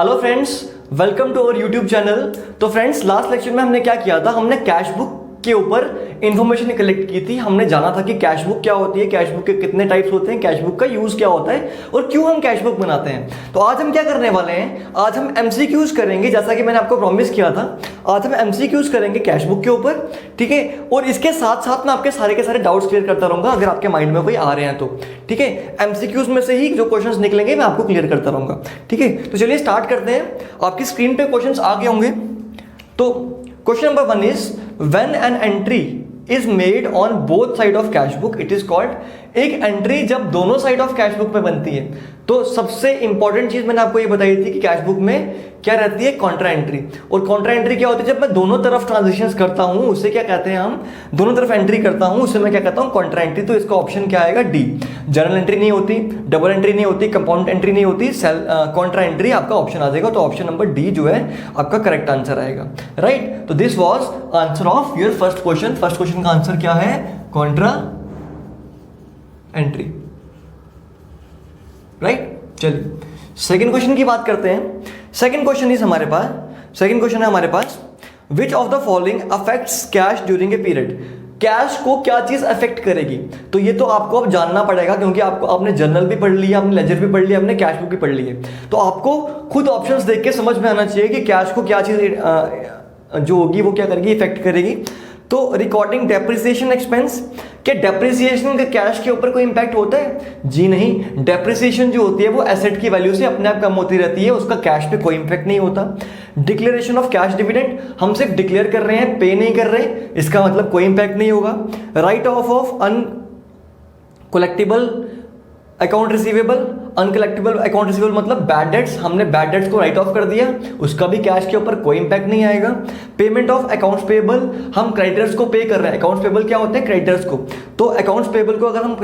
Hello friends, welcome to our YouTube channel. तो friends, last lecture में हमने क्या किया था, हमने कैश बुक के ऊपर इंफॉर्मेशन कलेक्ट की थी। हमने जाना था कि कैश बुक क्या होती है, कैश बुक के कितने टाइप्स होते हैं, कैश बुक का यूज क्या होता है और क्यों हम कैश बुक बनाते हैं। तो आज हम क्या करने वाले हैं, आज हम एमसीक्यूज करेंगे, जैसा कि मैंने आपको प्रॉमिस किया था। आज हम एमसीक्यूज करेंगे कैश बुक के ऊपर, ठीक है। और इसके साथ साथ मैं आपके सारे के सारे डाउट्स क्लियर करता रहूंगा अगर आपके माइंड में कोई आ रहे हैं तो, ठीक है। एमसीक्यूज में से ही जो क्वेश्चंस निकलेंगे मैं आपको क्लियर करता रहूंगा, ठीक है। तो चलिए स्टार्ट करते हैं। आपकी स्क्रीन पे क्वेश्चंस आ गए होंगे। तो question number 1 is when an entry is made on both side of cash book it is called. एक एंट्री जब दोनों साइड ऑफ कैश बुक पे बनती है तो सबसे इंपॉर्टेंट चीज मैंने आपको ये बताई थी कि कैश बुक में क्या रहती है, कॉन्ट्रा एंट्री। और कॉन्ट्रा एंट्री क्या होती है, जब मैं दोनों तरफ ट्रांजेक्शंस करता हूं उसे क्या कहते हैं, हम दोनों तरफ एंट्री करता हूं उसे मैं क्या कहता हूं, कॉन्ट्रा एंट्री। तो इसका ऑप्शन क्या आएगा, डी। जर्नल एंट्री नहीं होती, डबल एंट्री नहीं होती, कंपाउंड एंट्री नहीं होती, कॉन्ट्रा एंट्री आपका ऑप्शन आ जाएगा। तो ऑप्शन नंबर डी जो है आपका करेक्ट आंसर आएगा, राइट। तो this was answer of your first question. First question का आंसर क्या है, कॉन्ट्रा एंट्री, राइट। चलिए सेकंड क्वेश्चन की बात करते हैं। सेकंड क्वेश्चन इज हमारे पास, सेकंड क्वेश्चन है हमारे पास, which of the following affects cash during a period. Cash को क्या चीज अफेक्ट करेगी। तो ये तो आपको अब जानना पड़ेगा, क्योंकि आपको आपने जर्नल भी पढ़ लिया, आपने लेजर भी पढ़ लिया, आपने कैश बुक भी पढ़ ली है। तो आपको खुद ऑप्शंस देख के समझ में आना चाहिए कि कैश को क्या चीज जो होगी वो क्या करेगी, इफेक्ट करेगी। तो रिकॉर्डिंग डेप्रिसिएशन एक्सपेंस, क्या डेप्रिसिएशन का कैश के ऊपर कोई इंपैक्ट होता है? जी नहीं। डेप्रिसिएशन जो होती है वो एसेट की वैल्यू से अपने आप कम होती रहती है, उसका कैश पे कोई इंपैक्ट नहीं होता। डिक्लेरेशन ऑफ कैश डिविडेंड, हम सिर्फ डिक्लेयर कर रहे हैं, पे नहीं कर रहे, इसका मतलब कोई इंपैक्ट नहीं होगा। Write off uncollectible account receivable, uncollectable account receivable मतलब बैड डेट्स, हमने बैड डेट्स को राइट ऑफ कर दिया, उसका भी कैश के ऊपर कोई इंपैक्ट नहीं आएगा। पेमेंट ऑफ अकाउंट्स पेबल, हम क्रेडिटर्स को पे कर रहे हैं। अकाउंट्स पेबल क्या होते हैं, क्रेडिटर्स को। तो अकाउंट्स पेबल को अगर हम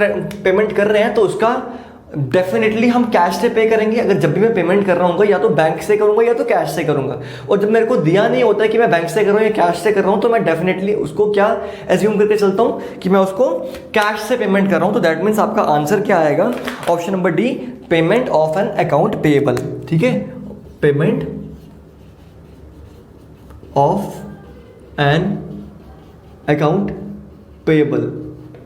पेमेंट कर रहे हैं तो उसका डेफिनेटली हम कैश से पे करेंगे। अगर जब भी मैं पेमेंट कर रहा हूँ या तो बैंक से करूंगा या तो कैश से करूंगा। और जब मेरे को दिया नहीं होता है कि मैं बैंक से कर रहा हूँ या कैश से कर रहा हूँ, तो मैं डेफिनेटली उसको क्या एज्यूम करके चलता हूँ कि मैं उसको कैश से पेमेंट कर रहा हूँ। तो दैट मीन्स आपका आंसर क्या आएगा, option number D, payment of an account payable, ठीक है। Payment of an account payable,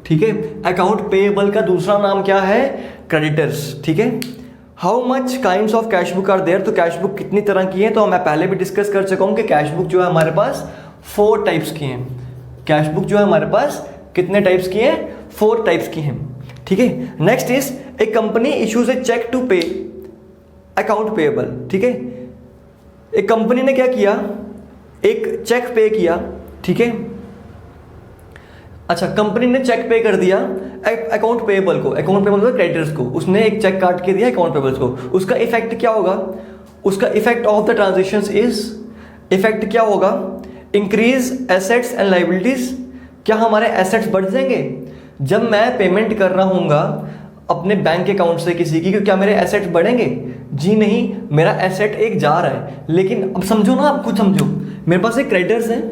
ठीक है। अकाउंट पेएबल का दूसरा नाम क्या है, क्रेडिटर्स, ठीक है। How much kinds of cash book are there, तो कैश बुक कितनी तरह की है, तो मैं पहले भी डिस्कस कर चुका हूं कि कैश बुक जो है हमारे पास 4 टाइप्स की हैं। कैश बुक जो है हमारे पास कितने टाइप्स की है, 4 टाइप्स की हैं, ठीक है। Next is a company issues a cheque to pay account payable, ठीक है। एक कंपनी ने क्या किया, एक चेक पे किया, ठीक है। अच्छा, कंपनी ने चेक पे कर दिया अकाउंट पेएबल को, अकाउंट पेएबल को क्रेडिटर्स को, उसने एक चेक काट के दिया अकाउंट पेएबल्स को। उसका इफेक्ट क्या होगा, उसका effect of the transactions is, effect क्या होगा, इंक्रीज एसेट्स एंड लायबिलिटीज। क्या हमारे एसेट्स बढ़ जाएंगे जब मैं पेमेंट कर रहा हूँगा अपने बैंक अकाउंट से किसी की, क्या मेरे एसेट्स बढ़ेंगे? जी नहीं, मेरा एसेट एक जा रहा है। लेकिन अब समझो ना, आप खुद समझो, मेरे पास एक क्रेडिटर्स है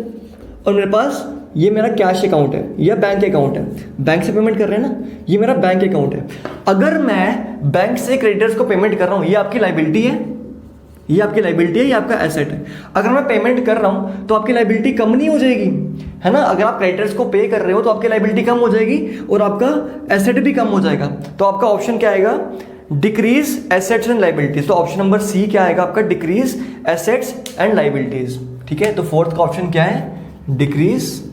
और मेरे पास ये मेरा कैश अकाउंट है या बैंक अकाउंट है, बैंक से पेमेंट कर रहे हैं ना, ये मेरा बैंक अकाउंट है। अगर मैं बैंक से क्रेडिटर्स को पेमेंट कर रहा हूँ, ये आपकी लायबिलिटी है, ये आपकी लायबिलिटी है, ये आपका एसेट है। अगर मैं पेमेंट कर रहा हूँ तो आपकी लायबिलिटी कम नहीं हो जाएगी, है ना। अगर आप क्रेडिटर्स को पे कर रहे हो तो आपकी लायबिलिटी कम हो जाएगी और आपका एसेट भी कम हो जाएगा। तो आपका ऑप्शन क्या आएगा, डिक्रीज एसेट्स एंड लायबिलिटीज। तो ऑप्शन नंबर सी क्या आएगा आपका, डिक्रीज एसेट्स एंड लायबिलिटीज, ठीक है। तो फोर्थ का ऑप्शन क्या है, decrease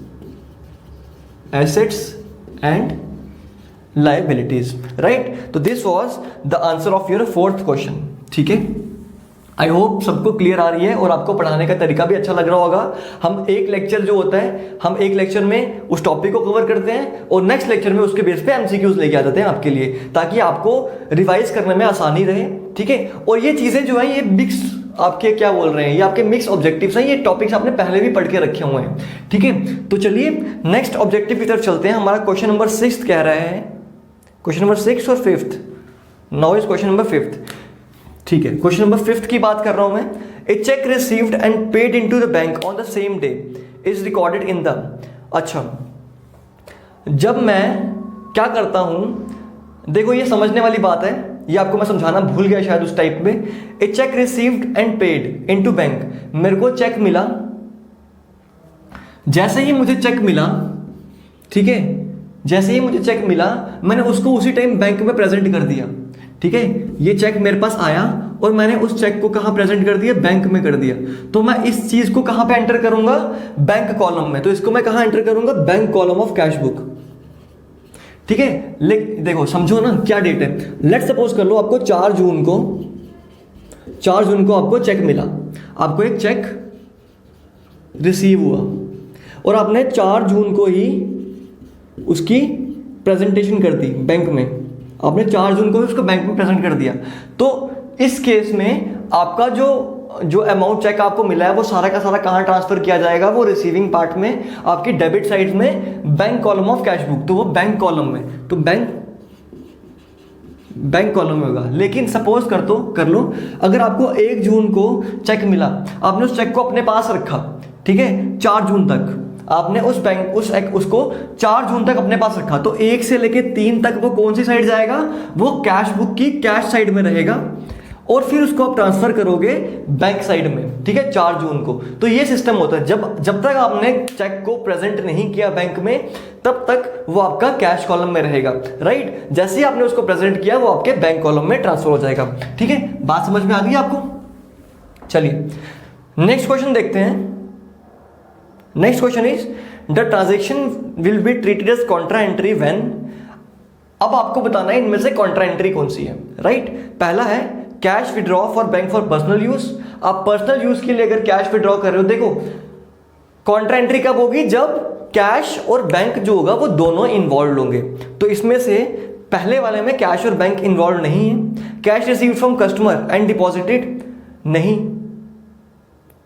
assets and liabilities, right. तो this was the answer of your fourth question, ठीक है। आई होप सबको क्लियर आ रही है और आपको पढ़ाने का तरीका भी अच्छा लग रहा होगा। हम एक लेक्चर जो होता है, हम एक लेक्चर में उस टॉपिक को कवर करते हैं और नेक्स्ट लेक्चर में उसके बेस पे एमसीक्यूज लेके आ जाते हैं आपके लिए, ताकि आपको रिवाइज करने में आसानी रहे, ठीक है। और ये चीजें जो है ये मिक्स आपके क्या बोल रहे हैं, ये आपके मिक्स ऑब्जेक्टिव्स हैं, ये टॉपिक्स आपने पहले भी पढ़ के रखे हुए हैं, ठीक है। तो चलिए नेक्स्ट ऑब्जेक्टिव की तरफ चलते हैं। हमारा क्वेश्चन नंबर 6 कह रहा है, क्वेश्चन नंबर 6 और 5th, now is question number 5th, ठीक है। क्वेश्चन नंबर 5th की बात कर रहा हूं मैं। A cheque received and paid into the bank on the same day is recorded in the. अच्छा, जब मैं क्या करता हूं, देखो ये समझने वाली बात है ये आपको मैं समझाना भूल गया शायद उस टाइप में। A cheque received and paid into bank, मेरे को चेक मिला, जैसे ही मुझे चेक मिला, ठीक है, जैसे ही मुझे चेक मिला मैंने उसको उसी टाइम बैंक में प्रेजेंट कर दिया, ठीक है। ये चेक मेरे पास आया और मैंने उस चेक को कहां प्रेजेंट कर दिया, बैंक में कर दिया। तो मैं इस चीज को कहां पे एंटर करूंगा, बैंक कॉलम में। तो इसको मैं कहां एंटर करूंगा, bank column of cash book, ठीक है। देखो समझो ना क्या डेट है। लेट सपोज कर लो आपको 4 जून को आपको चेक मिला, आपको एक चेक रिसीव हुआ और आपने 4 जून को ही उसकी प्रेजेंटेशन कर दी बैंक में, आपने 4 जून को ही उसको बैंक में प्रेजेंट कर दिया। तो इस केस में आपका जो अमाउंट चेक आपको मिला है वो सारा का सारा कहां ट्रांसफर किया जाएगा, वो रिसीविंग पार्ट में, आपकी डेबिट साइड में, bank column of cash book. तो वो बैंक कॉलम में, तो बैंक कॉलम में होगा। लेकिन सपोज कर लो अगर आपको 1 जून को चेक मिला, आपने उस चेक को अपने पास रखा, ठीक है, 4 जून तक आपने उसको 4 जून तक अपने पास रखा, तो 1 से लेके 3 तक वो कौन सी साइड जाएगा, वो कैश बुक की कैश साइड में रहेगा और फिर उसको आप ट्रांसफर करोगे बैंक साइड में, ठीक है, 4 जून को। तो ये सिस्टम होता है, जब तक आपने चेक को प्रेजेंट नहीं किया बैंक में तब तक वो आपका कैश कॉलम में रहेगा, राइट। जैसे ही आपने उसको प्रेजेंट किया वो आपके बैंक कॉलम में ट्रांसफर हो जाएगा, ठीक है। बात समझ में आ गई आपको? चलिए नेक्स्ट क्वेश्चन देखते हैं। Next question is the transaction will be treated as contra entry when. अब आपको बताना है इनमें से कॉन्ट्रा एंट्री कौन सी है, राइट। पहला है cash withdraw for bank for personal use. आप पर्सनल यूज के लिए अगर कैश विड्रॉ कर रहे हो, देखो कॉन्ट्रा एंट्री कब होगी, जब कैश और बैंक जो होगा वो दोनों इन्वॉल्व होंगे। तो इसमें से पहले वाले में कैश और बैंक इन्वॉल्व नहीं है। Cash received from customer and deposited, नहीं,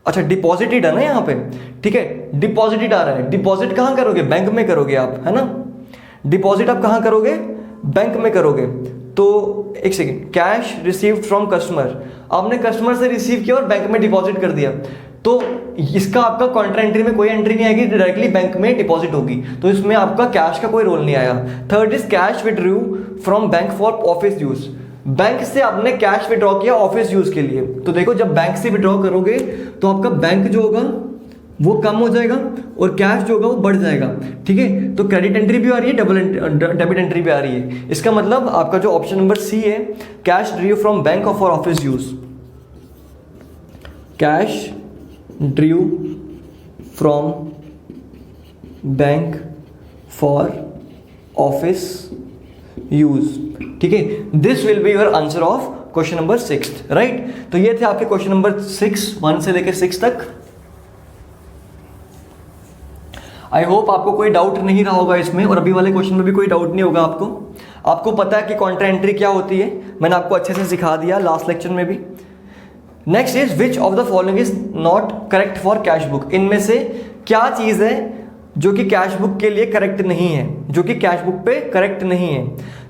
अच्छा डिपॉजिटेड है ना यहाँ पे, ठीक है, डिपॉजिटेड आ रहा है। डिपॉजिट कहाँ करोगे, बैंक में करोगे आप, है ना। डिपॉजिट आप कहाँ करोगे, बैंक में करोगे। तो एक second, cash received from customer, आपने कस्टमर से रिसीव किया और बैंक में डिपॉजिट कर दिया, तो इसका आपका कॉन्ट्रा एंट्री में कोई एंट्री नहीं आएगी, डायरेक्टली बैंक में डिपॉजिट होगी, तो इसमें आपका कैश का कोई रोल नहीं आया। Third is cash withdrew from bank for office use. Bank से आपने कैश विड्रॉ किया ऑफिस यूज के लिए, तो देखो जब बैंक से विड्रॉ करोगे तो आपका बैंक जो होगा वो कम हो जाएगा और कैश जो होगा वो बढ़ जाएगा, ठीक है। तो क्रेडिट एंट्री भी आ रही है, डेबिट एंट्री भी आ रही है। इसका मतलब आपका जो ऑप्शन नंबर सी है, cash Drew from bank for office use, cash Drew from bank for office use, ठीक है। This will be your answer of question number 6, right. तो ये थे आपके क्वेश्चन नंबर 6, 1 से लेकर 6 तक। आई होप आपको कोई डाउट नहीं रहा होगा इसमें, और अभी वाले क्वेश्चन में भी कोई डाउट नहीं होगा आपको। आपको पता है कि कॉन्ट्रा एंट्री क्या होती है, मैंने आपको अच्छे से सिखा दिया लास्ट लेक्चर में भी। Next is which of the following is not correct for cash book. इनमें से क्या चीज है जो कि कैश बुक के लिए करेक्ट नहीं है, जो कि कैश बुक पे करेक्ट नहीं है।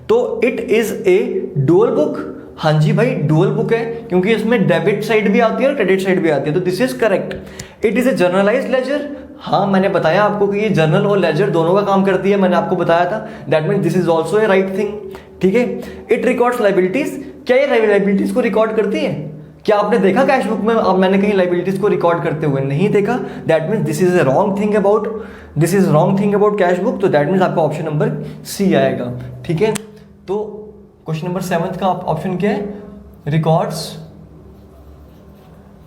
तो it is A dual book, हाँ जी भाई डुअल बुक है, क्योंकि इसमें डेबिट साइड भी आती है और क्रेडिट साइड भी आती है, तो this is correct. It is a journalised ledger, हाँ मैंने बताया आपको कि ये जर्नल और लेजर दोनों का काम करती है, मैंने आपको बताया था। That means this is also a right thing, ठीक है। इट रिकॉर्ड्स लाइबिलिटीज, क्या ये लाइबिलिटीज को रिकॉर्ड करती है? क्या आपने देखा कैश बुक में अब मैंने कहीं लाइबिलिटीज को रिकॉर्ड करते हुए? नहीं देखा। That means this is a wrong thing about cash book. तो दैट मीन्स आपका ऑप्शन नंबर सी आएगा, ठीक है। तो क्वेश्चन नंबर 7 का ऑप्शन क्या है, रिकॉर्ड्स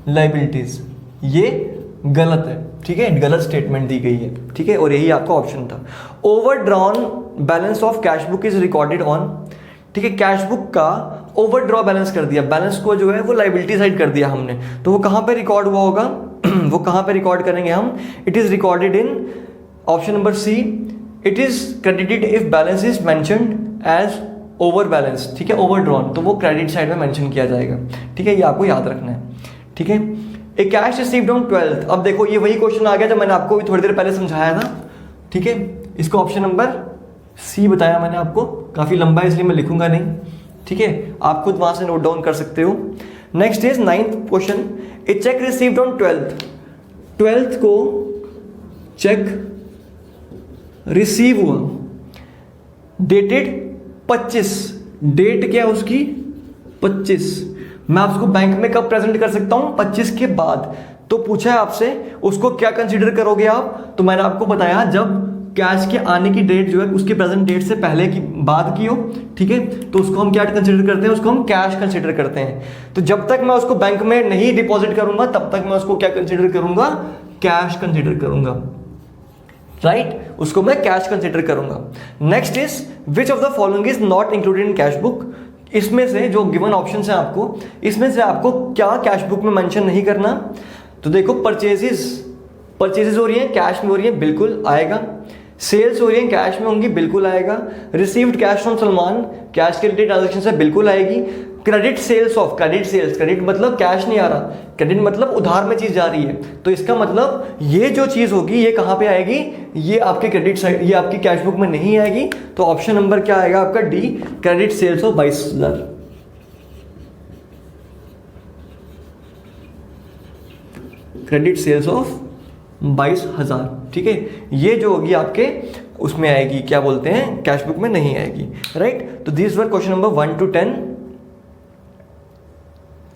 लाइबिलिटीज, ये गलत है, ठीक है, गलत स्टेटमेंट दी गई है, ठीक है, और यही आपका ऑप्शन था। Overdrawn balance of cash book is recorded on, ठीक है, कैश बुक का ओवरड्रॉ बैलेंस कर दिया, बैलेंस को जो है वो लाइबिलिटी साइड कर दिया हमने, तो वो कहां पे रिकॉर्ड हुआ होगा वो कहां पे रिकॉर्ड करेंगे हम? It is recorded in option number C, it is credited if balance is mentioned as over balance, ठीक है, ओवरड्रॉन, तो वो क्रेडिट साइड में मेंशन किया जाएगा, ठीक है, ये आपको याद रखना है, ठीक है। ए कैश रिसीव्ड ऑन 12th, अब देखो ये वही क्वेश्चन आ गया जो मैंने आपको थोड़ी देर पहले समझाया था, ठीक है। इसको ऑप्शन नंबर सी बताया मैंने आपको, काफी लंबा है इसलिए मैं लिखूंगा नहीं, ठीक है, आप खुद वहां से नोट डाउन कर सकते हो। Next is 9th question, A cheque received on 12th को चेक रिसीव हुआ, डेटेड 25, डेट क्या उसकी 25। मैं आपको बैंक में कब प्रेजेंट कर सकता हूँ? 25 के बाद। तो पूछा है आपसे उसको क्या कंसीडर करोगे आप, तो मैंने आपको बताया जब कैश के आने की डेट जो है उसकी प्रेजेंट डेट से पहले की बाद की हो, ठीक है, तो उसको हम क्या कंसीडर करते हैं? उसको हम कैश कंसीडर करते हैं। तो जब तक मैं उसको बैंक में नहीं डिपॉजिट करूंगा तब तक मैं उसको क्या कंसीडर करूंगा? कैश कंसीडर करूंगा, राइट? उसको मैं कैश कंसीडर करूंगा। Next is which of the following is not included in cash book. इसमें से जो गिवन ऑप्शन है आपको, इसमें से आपको क्या कैश बुक में मेंशन नहीं करना? तो देखो, परचेजेस हो रही है कैश में हो रही है, बिल्कुल आएगा। सेल्स हो रही है कैश में होंगी, बिल्कुल आएगा। Received cash from Salman, cash के रिलेटेड ट्रांजेक्शन से बिल्कुल आएगी। क्रेडिट सेल्स ऑफ, क्रेडिट मतलब कैश नहीं आ रहा, क्रेडिट मतलब उधार में चीज जा रही है, तो इसका मतलब ये जो चीज होगी ये कहां पे आएगी? ये आपके क्रेडिट साइड, ये आपकी कैश बुक में नहीं आएगी। तो ऑप्शन नंबर क्या आएगा आपका? D, credit sales of 22,000। Credit sales of 22,000, ठीक है, ये जो होगी आपके उसमें आएगी, क्या बोलते हैं, कैश बुक में नहीं आएगी, राइट? तो this were question number 1 to 10,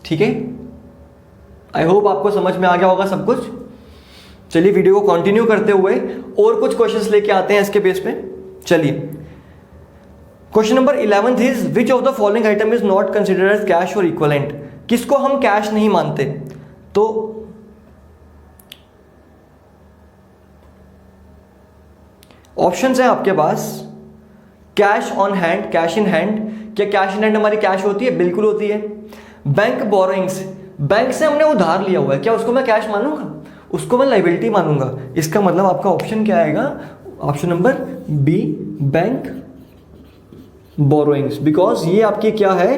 ठीक है। आई होप आपको समझ में आ गया होगा सब कुछ। चलिए वीडियो को कंटिन्यू करते हुए और कुछ क्वेश्चंस लेके आते हैं इसके बेस पे। चलिए, question number 11 is which of the following item is not considered as cash और इक्विवेलेंट। किसको हम कैश नहीं मानते? तो ऑप्शंस हैं आपके पास, cash on hand, cash in hand. क्या कैश इन हैंड हमारी कैश होती है? बिल्कुल होती है। बैंक बोरोइंग्स, बैंक से हमने उधार लिया हुआ है, क्या उसको मैं कैश मानूंगा? उसको मैं लाइबिलिटी मानूंगा। इसका मतलब आपका ऑप्शन क्या आएगा? Option number B, bank borrowings, because ये आपकी क्या है?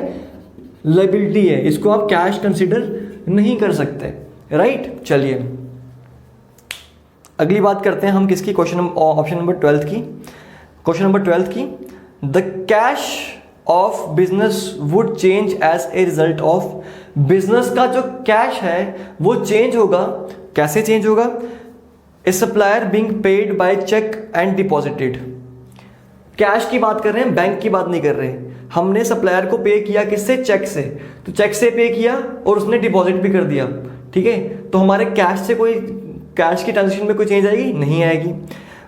लाइबिलिटी है, इसको आप कैश कंसिडर नहीं कर सकते, राइट? चलिए अगली बात करते हैं हम किसकी? ऑप्शन नंबर 12 की। क्वेश्चन नंबर 12 की, the cash of business would change as a result of. Business का जो कैश है वो चेंज होगा, कैसे चेंज होगा? A supplier being paid by cheque and deposited. Cash की बात कर रहे हैं, बैंक की बात नहीं कर रहे। हमने सप्लायर को पे किया किससे? चेक से। तो चेक से पे किया और उसने डिपॉजिट भी कर दिया, ठीक है, तो हमारे कैश से कोई, कैश की ट्रांजेक्शन में कोई चेंज आएगी? नहीं आएगी।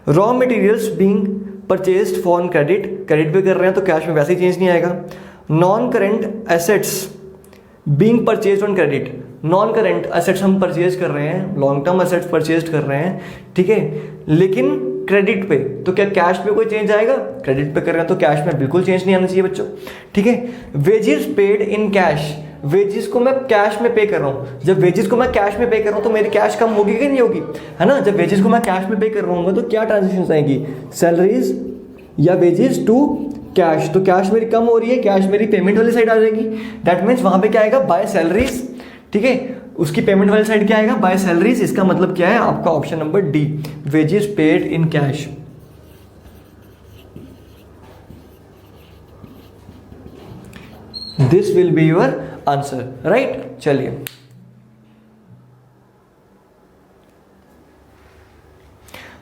Raw materials being purchased for credit, credit पे कर रहे हैं तो कैश में वैसे ही चेंज नहीं आएगा। Non current assets being purchased on credit, non current assets हम परचेज कर रहे हैं, लॉन्ग टर्म एसेट्स परचेज कर रहे हैं, ठीक है, लेकिन क्रेडिट पे, तो क्या कैश पे कोई चेंज आएगा? क्रेडिट पे कर रहे हैं तो कैश में बिल्कुल चेंज नहीं आना चाहिए बच्चों, ठीक है। Wages paid in cash, wages को मैं कैश में पे कर रहा हूँ, जब वेजेस को मैं कैश में पे कर रहा हूँ तो मेरी कैश कम होगी कि नहीं होगी, है ना। जब वेजेस को मैं कैश में पे कर रहा हूँ तो क्या ट्रांजेक्शन आएगी? सैलरीज या वेजेस टू कैश, तो कैश मेरी कम हो रही है, कैश मेरी पेमेंट वाली साइड आ जाएगी। दैट मीन्स वहां पे क्या आएगा? बाय सैलरीज, ठीक है, उसकी पेमेंट वाली साइड क्या आएगा? By salaries. इसका मतलब क्या है आपका? Option number D, wages paid in cash. This will be your answer, right. चलिए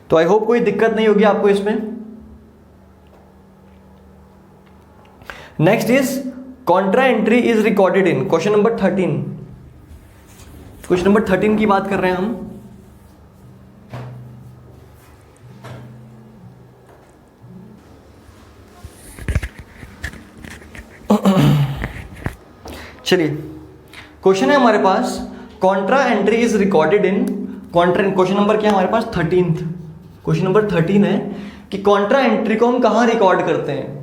तो आई होप कोई दिक्कत नहीं होगी आपको इसमें। Next is Contra entry is recorded in, question number 13। Question number 13 की बात कर रहे हैं हम। चलिए क्वेश्चन है हमारे पास, contra entry is recorded in, question number क्या है हमारे पास? 13th। क्वेश्चन नंबर 13 है कि कॉन्ट्रा एंट्री को हम कहां रिकॉर्ड करते हैं।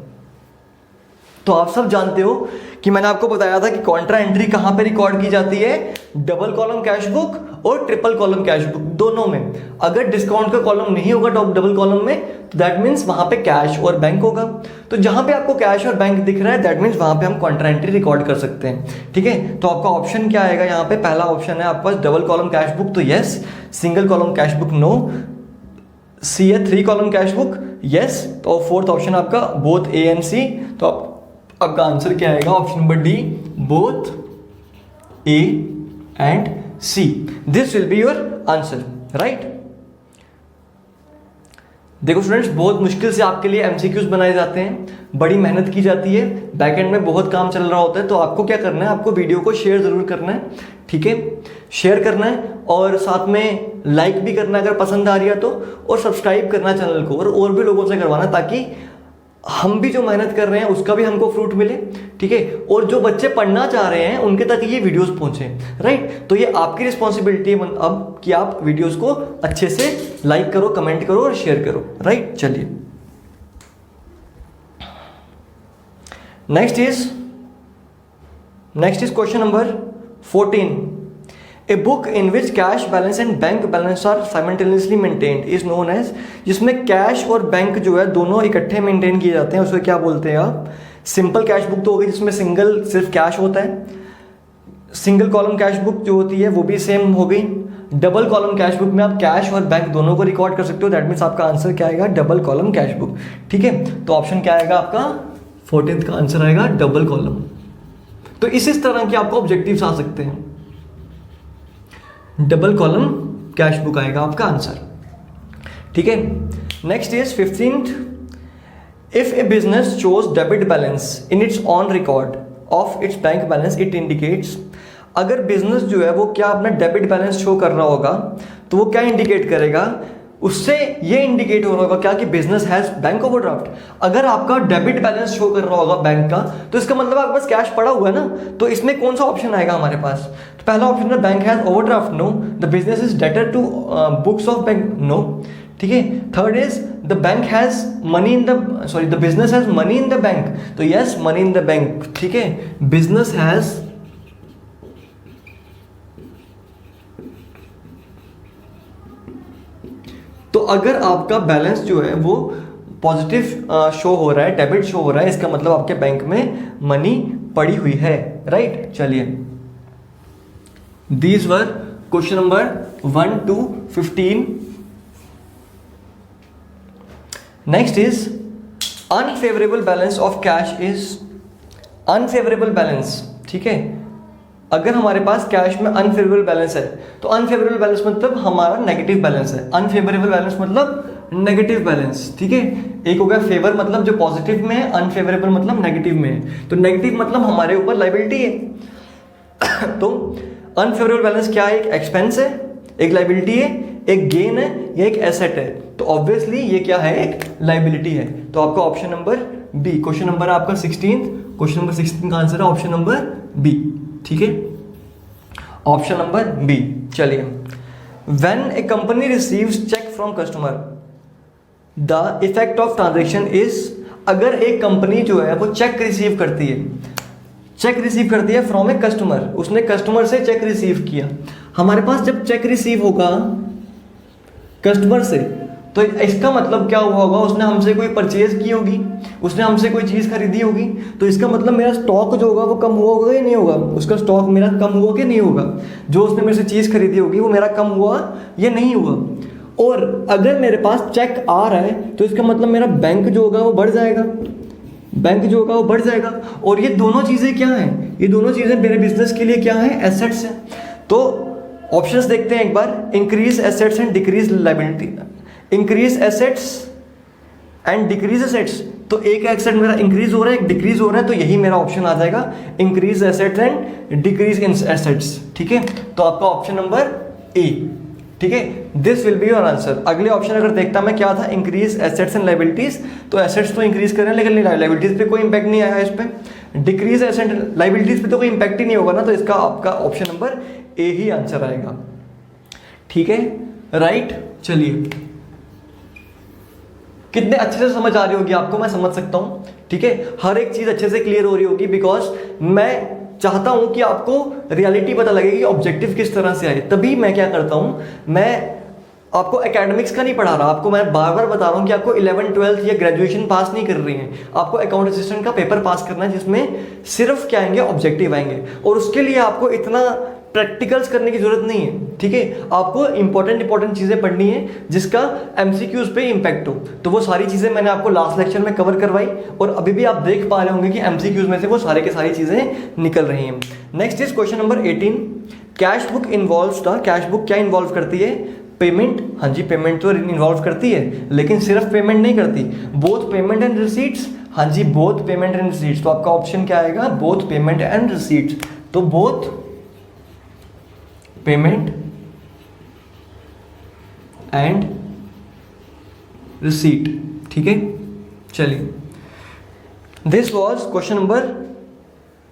तो आप सब जानते हो कि मैंने आपको बताया था कि कॉन्ट्रा एंट्री कहां पे रिकॉर्ड की जाती है? डबल कॉलम कैश बुक और ट्रिपल कॉलम कैश बुक, दोनों में। अगर डिस्काउंट का कॉलम नहीं होगा डबल कॉलम में तो दैट मीन्स वहां पे कैश और बैंक होगा। तो जहां पे आपको कैश और बैंक दिख रहा है दैट मीन्स वहां पे हम कॉन्ट्रा एंट्री रिकॉर्ड कर सकते हैं, ठीक है। तो आपका ऑप्शन क्या आएगा यहाँ पे? पहला ऑप्शन है आपके पास डबल कॉलम कैश बुक, तो yes. Single column cash book no. C है 3 कॉलम कैश बुक, यस। तो फोर्थ ऑप्शन आपका बोथ ए एंड सी, तो आपका आंसर क्या आएगा? Option number D, both A and C. This will be your answer, right. देखो students, बहुत मुश्किल से आपके लिए एमसीक्यूज बनाए जाते हैं, बड़ी मेहनत की जाती है, बैकएंड में बहुत काम चल रहा होता है। तो आपको क्या करना है, आपको वीडियो को शेयर ज़रूर करना है, ठीक है, शेयर करना है और साथ में लाइक भी करना है अगर पसंद आ रही है तो, और सब्सक्राइब करना है चैनल को, और भी लोगों से करवाना, ताकि हम भी जो मेहनत कर रहे हैं उसका भी हमको फ्रूट मिले, ठीक है, और जो बच्चे पढ़ना चाह रहे हैं उनके तक ये वीडियोस पहुंचे, राइट। तो ये आपकी रिस्पॉन्सिबिलिटी है अब कि आप वीडियोस को अच्छे से लाइक करो, कमेंट करो और शेयर करो, राइट। चलिए next is question number 14। A book in which cash balance and bank balance are simultaneously maintained is known as, जिसमें कैश और बैंक जो है दोनों इकट्ठे मेंटेन किए जाते हैं, उसको क्या बोलते हैं आप? सिंपल कैश बुक तो होगी जिसमें सिंगल सिर्फ कैश होता है, सिंगल कॉलम कैश बुक जो होती है वो भी सेम हो गई। डबल कॉलम कैश बुक में आप कैश और बैंक दोनों को रिकॉर्ड कर सकते हो, दैट मीन्स आपका आंसर क्या आएगा? डबल कॉलम कैश बुक, ठीक है। तो ऑप्शन क्या आएगा आपका? 14th का आंसर आएगा डबल कॉलम। तो इस तरह के आपको ऑब्जेक्टिव्स आ सकते हैं, डबल कॉलम कैश बुक आएगा आपका आंसर, ठीक है। Next is 15th, if A business shows debit balance in its on record of its bank balance it indicates, अगर बिजनेस जो है वो क्या अपना डेबिट बैलेंस शो कर रहा होगा तो वो क्या इंडिकेट करेगा? उससे ये इंडिकेट हो रहा होगा क्या कि बिजनेस हैज बैंक ओवरड्राफ्ट। अगर आपका डेबिट बैलेंस शो कर रहा होगा बैंक का, तो इसका मतलब आपके पास कैश पड़ा हुआ है ना। तो इसमें कौन सा ऑप्शन आएगा हमारे पास? तो पहला ऑप्शन है bank has overdraft, no. The business is debtor to books of bank, no, ठीक है। Third is the bank has money in the, sorry the business has money in the bank, तो yes money in the bank, ठीक है। Business has तो अगर आपका balance जो है वो पॉजिटिव शो हो रहा है, डेबिट शो हो रहा है, इसका मतलब आपके बैंक में मनी पड़ी हुई है, राइट। चलिए, these were question number 1 to 15। Next is unfavourable balance of cash is, unfavourable balance, ठीक है। अगर हमारे पास कैश में अनफेवरेबल बैलेंस है, तो अनफेवरेबल बैलेंस मतलब हमारा नेगेटिव बैलेंस है, अनफेवरेबल बैलेंस मतलब नेगेटिव बैलेंस, ठीक है। एक हो गया फेवर मतलब जो पॉजिटिव में है, अनफेवरेबल मतलब नेगेटिव में है। तो नेगेटिव मतलब हमारे ऊपर लाइबिलिटी है तो अनफेवरेबल बैलेंस क्या है? एक एक्सपेंस है, एक लाइबिलिटी है, एक गेन है या एक एसेट है। तो ऑब्वियसली ये क्या है? एक लाइबिलिटी है। तो आपका option number B, question number आपका 16, क्वेश्चन नंबर 16 का आंसर है ऑप्शन नंबर बी, ठीक है, ऑप्शन नंबर बी। चलिए, when a company receives cheque from customer the effect of transaction is, अगर एक कंपनी जो है वो चेक रिसीव करती है, चेक रिसीव करती है फ्रॉम ए कस्टमर, उसने कस्टमर से चेक रिसीव किया। हमारे पास जब चेक रिसीव होगा कस्टमर से, तो इसका मतलब क्या हुआ होगा? उसने हमसे कोई परचेज की होगी, उसने हमसे कोई चीज़ खरीदी होगी। तो इसका मतलब मेरा स्टॉक जो होगा वो कम हुआ होगा या नहीं होगा? उसका स्टॉक मेरा कम हुआ कि नहीं होगा? जो उसने मेरे से चीज़ खरीदी होगी वो मेरा कम हुआ या नहीं हुआ? और अगर मेरे पास चेक आ रहा है तो इसका मतलब मेरा बैंक जो होगा वो बढ़ जाएगा, बैंक जो होगा वो बढ़ जाएगा। और ये दोनों चीज़ें क्या हैं? ये दोनों चीज़ें मेरे बिजनेस के लिए क्या है? एसेट्स हैं। तो ऑप्शंस देखते हैं एक बार, increase assets and decrease liability, increase assets and decrease assets. तो एक एसेट मेरा इंक्रीज हो रहा है, एक डिक्रीज हो रहा है, तो यही मेरा ऑप्शन आ जाएगा, increase assets and decrease in assets, ठीक है। तो आपका ऑप्शन नंबर ए, ठीक है, this will be your answer. अगले ऑप्शन अगर देखता मैं क्या था, इंक्रीज एसेट्स एंड लायबिलिटीज, तो एसेट्स तो इंक्रीज कर रहे हैं लेकिन लायबिलिटीज पे कोई इंपैक्ट नहीं आएगा इस पे। डिक्रीज एसेट लायबिलिटीज पे तो कोई इंपैक्ट ही नहीं होगा ना, तो इसका आपका option number A he answer आएगा, ठीक है, राइट। चलिए, कितने अच्छे से समझ आ रही होगी आपको, मैं समझ सकता हूं, ठीक है, हर एक चीज अच्छे से क्लियर हो रही होगी, बिकॉज मैं चाहता हूं कि आपको रियलिटी पता लगेगी, ऑब्जेक्टिव किस तरह से आए। तभी मैं क्या करता हूं, मैं आपको एकेडमिक्स का नहीं पढ़ा रहा, आपको मैं बार बार बता रहा हूं कि आपको 11th 12th या ग्रेजुएशन पास नहीं कर रही हैं, आपको अकाउंट असिस्टेंट का पेपर पास करना है, जिसमें सिर्फ क्या आएंगे? ऑब्जेक्टिव आएंगे। और उसके लिए आपको इतना प्रैक्टिकल्स करने की जरूरत नहीं है, ठीक है। आपको इंपॉर्टेंट चीजें पढ़नी है जिसका एमसीक्यूज पे इंपैक्ट हो। तो वो सारी चीजें मैंने आपको लास्ट लेक्चर में कवर करवाई, और अभी भी आप देख पा रहे होंगे कि एमसीक्यूज में से वो सारे के सारी चीजें निकल रही हैं। Next is question number 18, cash book involves the, cash book क्या इन्वॉल्व करती है? पेमेंट, हाँ जी पेमेंट तो इन्वॉल्व करती है, लेकिन सिर्फ पेमेंट नहीं करती, बोथ पेमेंट एंड रिसीट्स, हाँ जी बोथ पेमेंट एंड रिसीट्स। तो आपका ऑप्शन क्या आएगा, बोथ पेमेंट एंड रिसीट्स। तो बोथ पेमेंट एंड रिसीट, ठीक है। चलिए, this was question number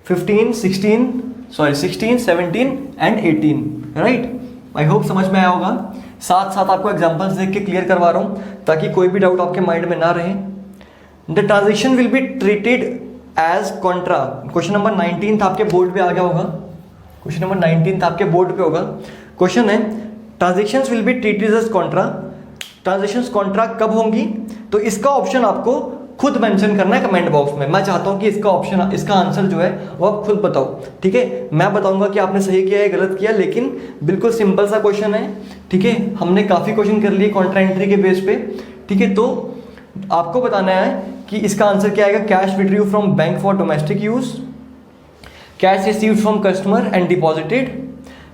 15, 16, 17 and 18, right. I hope समझ में आया होगा। साथ साथ आपको एग्जांपल्स देख के क्लियर करवा रहा हूं ताकि कोई भी डाउट आपके माइंड में ना रहे। The transaction will be treated as contra, question number 19 आपके बोर्ड पे आ गया होगा, क्वेश्चन नंबर 19 आपके बोर्ड पे होगा। क्वेश्चन है transactions will be treated as contra, transactions contra कब होंगी? तो इसका ऑप्शन आपको खुद मेंशन करना है कमेंट बॉक्स में। मैं चाहता हूं कि इसका ऑप्शन, इसका आंसर जो है वो आप खुद बताओ, ठीक है। मैं बताऊंगा कि आपने सही किया है गलत किया, लेकिन बिल्कुल सिंपल सा क्वेश्चन है, ठीक है। हमने काफी क्वेश्चन कर लिए कॉन्ट्रा एंट्री के बेस पे, ठीक है। तो आपको बताना है कि इसका आंसर क्या आएगा, cash withdraw from bank for domestic use, cash received from customer and deposited,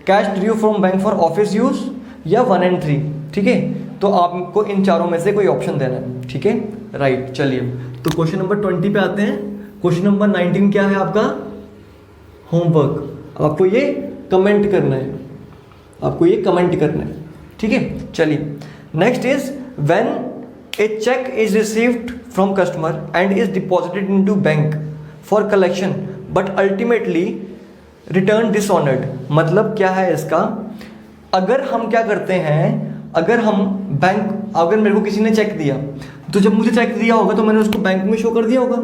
cash Drew from bank for office use, या 1 and 3, ठीक है। तो आपको इन चारों में से कोई ऑप्शन देना है, ठीक है, राइट। चलिए, तो क्वेश्चन नंबर 20 पे आते हैं। क्वेश्चन नंबर 19 क्या है आपका, होमवर्क। आपको ये कमेंट करना है, आपको ये कमेंट करना है, ठीक है। चलिए, next is when a cheque is received from customer and is deposited into bank for collection but ultimately return dishonoured. मतलब क्या है इसका, अगर हम क्या करते हैं, अगर हम बैंक, अगर मेरे को किसी ने चेक दिया, तो जब मुझे चेक दिया होगा तो मैंने उसको बैंक में शो कर दिया होगा,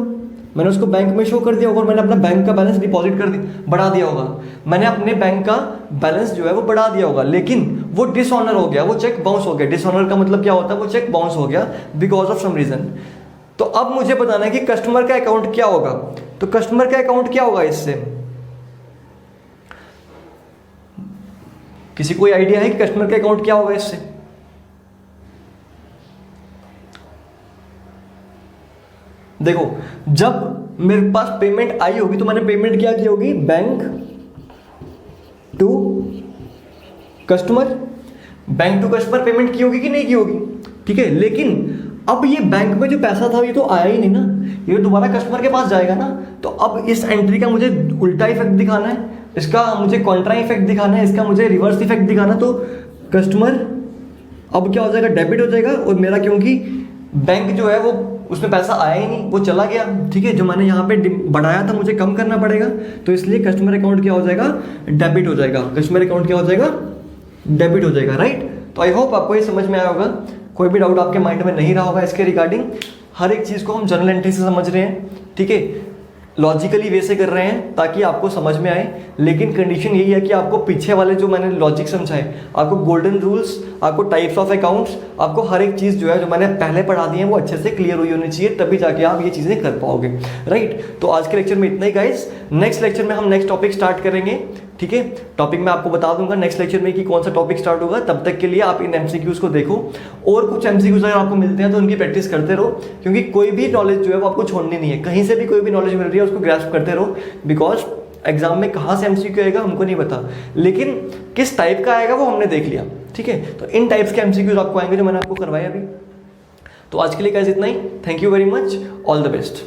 मैंने उसको बैंक में शो कर दिया होगा और मैंने अपना बैंक का बैलेंस डिपॉजिट कर दिया, बढ़ा दिया होगा, मैंने अपने बैंक का बैलेंस जो है वो बढ़ा दिया होगा, लेकिन वो डिसऑनर हो गया, वो चेक बाउंस हो गया। डिसऑनर का मतलब क्या होता है, वो चेक बाउंस हो गया बिकॉज ऑफ सम रीजन। तो अब मुझे बताना है कि कस्टमर का अकाउंट क्या होगा। तो कस्टमर का अकाउंट क्या होगा इससे, किसी कोई आइडिया है कि कस्टमर का अकाउंट क्या होगा इससे? देखो, जब मेरे पास पेमेंट आई होगी तो मैंने पेमेंट क्या की होगी, bank to customer, bank to customer payment की होगी कि नहीं की होगी, ठीक है। लेकिन अब ये बैंक में जो पैसा था ये तो आया ही नहीं ना, ये दोबारा कस्टमर के पास जाएगा ना। तो अब इस एंट्री का मुझे उल्टा इफेक्ट दिखाना है, इसका मुझे कॉन्ट्रा इफेक्ट दिखाना है, इसका मुझे रिवर्स इफेक्ट दिखाना। तो कस्टमर अब क्या हो जाएगा, डेबिट हो जाएगा, और मेरा क्योंकि बैंक जो है वो उसमें पैसा आया ही नहीं, वो चला गया, ठीक है। जो मैंने यहाँ पे बढ़ाया था मुझे कम करना पड़ेगा, तो इसलिए कस्टमर अकाउंट क्या हो जाएगा, डेबिट हो जाएगा। कस्टमर अकाउंट क्या हो जाएगा, डेबिट हो जाएगा, राइट। तो आई होप आपको ये समझ में आया होगा, कोई भी डाउट आपके माइंड में नहीं रहा होगा इसके रिगार्डिंग। हर एक चीज़ को हम जर्नल एंट्री से समझ रहे हैं, ठीक है, लॉजिकली वे से कर रहे हैं ताकि आपको समझ में आए। लेकिन कंडीशन यही है कि आपको पीछे वाले जो मैंने लॉजिक समझाए, आपको गोल्डन रूल्स, आपको टाइप्स ऑफ अकाउंट्स, आपको हर एक चीज़ जो है जो मैंने पहले पढ़ा दी है वो अच्छे से क्लियर हुई होनी चाहिए, तभी जाके आप ये चीज़ें कर पाओगे, राइट। तो आज के लेक्चर में इतना ही गाइस। नेक्स्ट लेक्चर में हम नेक्स्ट टॉपिक स्टार्ट करेंगे, ठीक है। टॉपिक मैं आपको बता दूंगा नेक्स्ट लेक्चर में कि कौन सा टॉपिक स्टार्ट होगा। तब तक के लिए आप इन एमसीक्यूज को देखो, और कुछ एमसीक्यूज अगर आपको मिलते हैं तो उनकी प्रैक्टिस करते रहो, क्योंकि कोई भी नॉलेज जो है वो आपको छोड़नी नहीं है। कहीं से भी कोई भी नॉलेज मिल रही है उसको ग्रैस्प करते रहो, बिकॉज एग्जाम में कहाँ से एमसीक्यू आएगा हमको नहीं पता, लेकिन किस टाइप का आएगा वो हमने देख लिया, ठीक है। तो इन टाइप्स के एमसीक्यूज आपको आएंगे जो मैंने आपको करवाया अभी। तो आज के लिए गाइस इतना ही। Thank you very much, all the best.